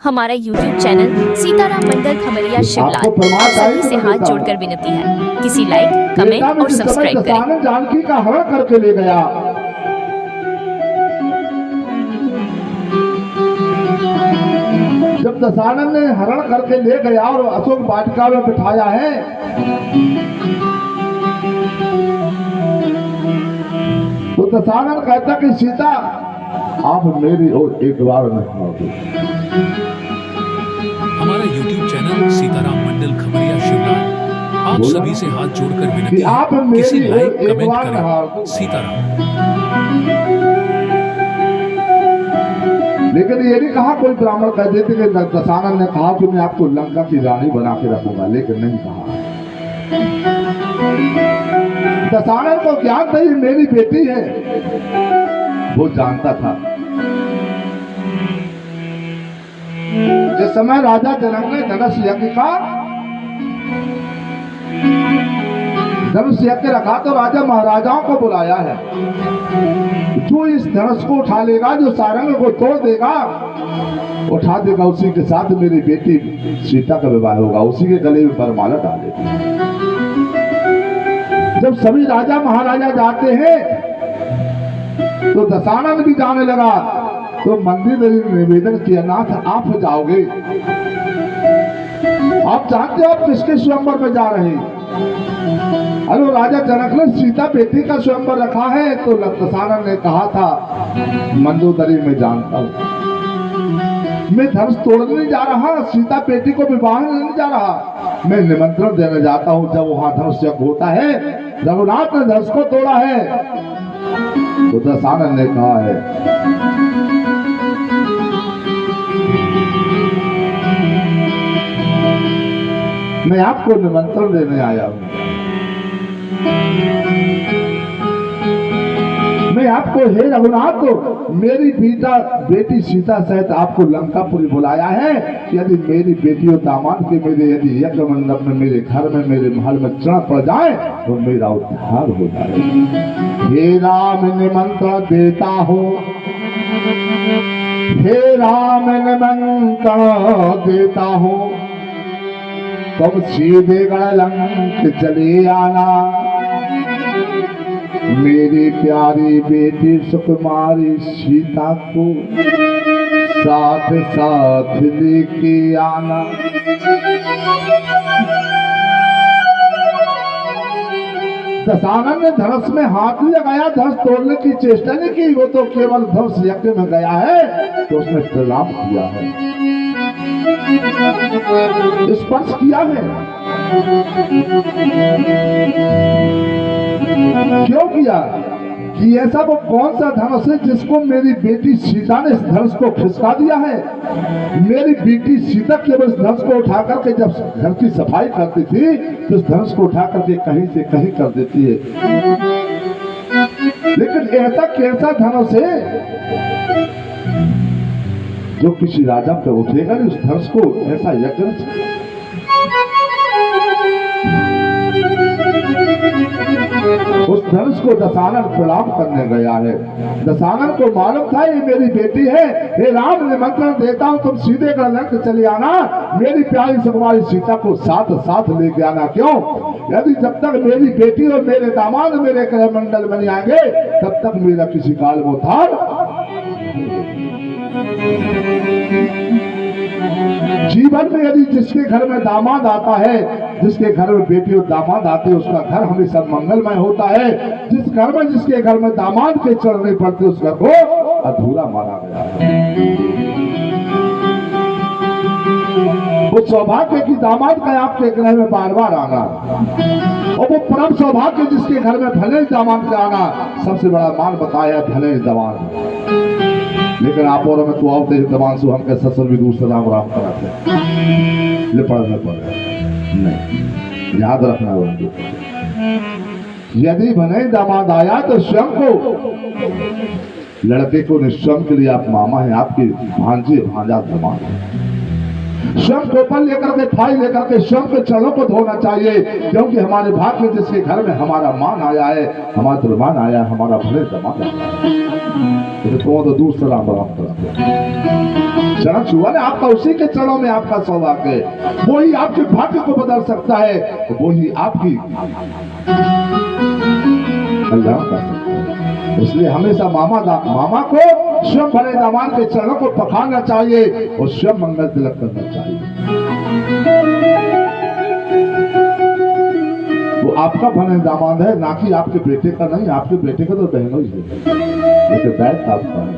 हमारा YouTube channel Sitaram मंडल खमरिया शिवलाल सभी से हाथ जोड़कर विनती है, किसी लाइक, कमेंट और सब्सक्राइब करें। जानकी का हरण करके ले गया। जब दशानन ने हरण करके ले गया और अशोक वाटिका में बिठाया है, तो दशानन कहता कि सीता आप मेरी ओर एक बार नहीं। हमारा YouTube चैनल सीताराम मंडल खमरिया शिवलाल आप सभी से हाथ जोड़कर विनती है, किसी लाइक कमेंट करें। सीताराम। लेकिन ये नहीं कहा, कोई ब्राह्मण कह देते कि दशानन ने कहा कि मैं आपको लंका की रानी बना के रखूंगा, लेकिन नहीं कहा। दशानन को ज्ञान था ये मेरी बेटी है, वो जानता था। जिस समय राजा जनक ने धनुष यज्ञ रखा तो राजा महाराजाओं को बुलाया है, जो इस धनुष को उठा लेगा, जो सारंग को तोड़ देगा, उठा देगा, उसी के साथ मेरी बेटी सीता का विवाह होगा, उसी के गले में वरमाला डालेगी। जब सभी राजा महाराजा जाते हैं तो दशानन भी जाने लगा। तो मंदिर में निवेदन किया, नाथ आप जाओगे, आप जानते हो आप किसके स्वयंवर में जा रहे हैं? अरे राजा जनक ने सीता बेटी का स्वयंवर रखा है। तो दशानन ने कहा था, मंदोदरी में जानता हूं, मैं धनुष तोड़ने नहीं जा रहा, सीता बेटी को विवाह नहीं जा रहा, मैं निमंत्रण देने जाता हूं। जब वहां धनुष यज्ञ होता है, रघुनाथ ने धनुष को तोड़ा है। तो दशानन ने कहा है, मैं आपको निमंत्रण देने आया हूं, मैं आपको हे रघुनाथ मेरी बेटी सीता सहित आपको लंकापुरी बुलाया है। यदि मेरी बेटी और दामाद के मेरे यदि यज्ञ मंडप में, मेरे घर में, मेरे महल में चढ़ पड़ जाए तो मेरा उद्धार हो जाए। हे राम निमंत्रण देता हूं, हे राम निमंत्रण देता हूं, तुम सीधे गढ़लंक चले आना, मेरी प्यारी बेटी सुकुमारी सीता को साथ साथ लेके आना। दशानन ने धनुष में हाथ नहीं लगाया, धनुष तोड़ने की चेष्टा नहीं की, वो तो केवल धनुष यज्ञ में गया है तो उसने प्रणाम किया है, स्पर्श किया है। क्यों किया? कि ऐसा वो कौन सा धनुष है जिसको मेरी बेटी सीता ने इस धनुष को खिसका दिया है? मेरी बेटी सीता केवल इस धनुष को उठा करके जब घर की सफाई करती थी तो इस धनुष को उठा करके कहीं से कहीं कर देती है, लेकिन ऐसा कैसा धनुष है जो किसी राजा पे उठेगा नहीं? उस धनुष को ऐसा यज्ञ उस धनुष को दशानन प्रणाम करने गया है। दशानन को मालूम था ये मेरी बेटी है। हे राम निमंत्रण देता हूं, तुम सीधे गढ़लंक चले आना, मेरी प्यारी सुकुमारी सीता को साथ साथ लेके आना। क्यों? यदि जब तक मेरी बेटी और मेरे दामाद मेरे गृह मंडल बन जाएंगे तब तक मेरा किसी काल में उद्धार। जीवन में यदि जिसके घर में दामाद आता है, जिसके घर में बेटी और दामाद आते हैं, उसका घर हमेशा मंगलमय होता है। जिस घर में जिसके घर में दामाद के चढ़ने पड़ते उस घर को अधूरा माना गया है। वो सौभाग्य की दामाद का आपके घर में बार बार आना, और वो परम सौभाग्य जिसके घर में भले दामाद का आना, सबसे बड़ा मान बताया भले दामाद। लेकिन आप और में तो आवते ही दबांशु हम के ससुर भी दूसरा राम राम कराते ले पढ़ना पड़े नहीं, याद रखना बंधु। यदि भले दामाद आया तो स्वयं को, लड़के को निश्चय के लिए आप मामा है, आपकी भांजी भांजा दामाद है। स्वयं टोपन लेकर के, थाई लेकर के स्वयं के चरणों को धोना चाहिए, क्योंकि हमारे भाग्य में जिसके घर में हमारा मान आया है, हमारा दुर्मान आया है, हमारा भले दमाद आया है, तो दूसरा बराम चरण छुआ ने आपका, उसी के चरणों में आपका सौभाग्य है, वही आपके भाग्य को बदल सकता है, वही आपकी कल्याण कर सकता है। इसलिए हमेशा मामा को स्वयं भले दामान के चरणों को पखारना चाहिए और स्वयं मंगल तिलक करना चाहिए। वो आपका भले दामाद है, ना कि आपके बेटे का नहीं। आपके बेटे का तो बहनों ही है, लेकिन बैठ आपका है।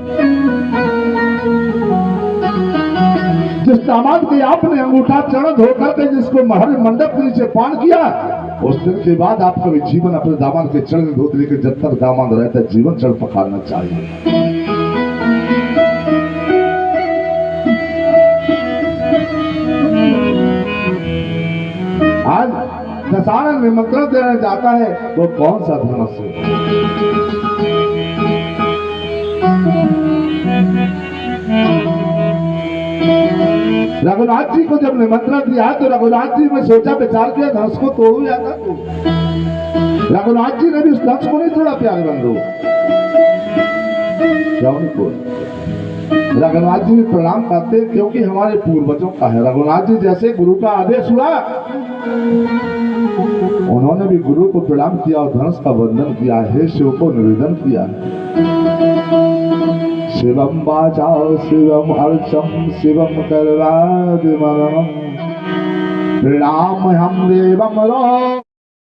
जिस दामाद के आपने अंगूठा चरण धोकर के जिसको महल मंडप के नीचे पान किया, उस दिन के बाद आपका भी जीवन अपने दामाद के चरण धोते, लेकिन जब तक दामाद रहता है जीवन चरण पखारना चाहिए। आज दशहरा निमंत्रण देने जाता है, वो कौन सा धनुष है? रघुनाथ जी को जब निमंत्रण दिया तो रघुनाथ जी ने सोचा, विचार किया, धनुष को तोड़ू या ना तोड़ू। रघुनाथ जी ने भी उस धनुष को नहीं तोड़ा प्यारे बंधु, क्यों नहीं तोड़ा? रघुनाथ जी भी प्रणाम करते, क्योंकि हमारे पूर्वजों का है। रघुनाथ जी जैसे गुरु का आदेश हुआ, उन्होंने भी गुरु को प्रणाम किया और धनुष का वंदन किया, हे शिव को निवेदन किया। शिवम वाचाओ शिवम अर्चम शिवम करवादिमनम प्रणाम हम देवम रो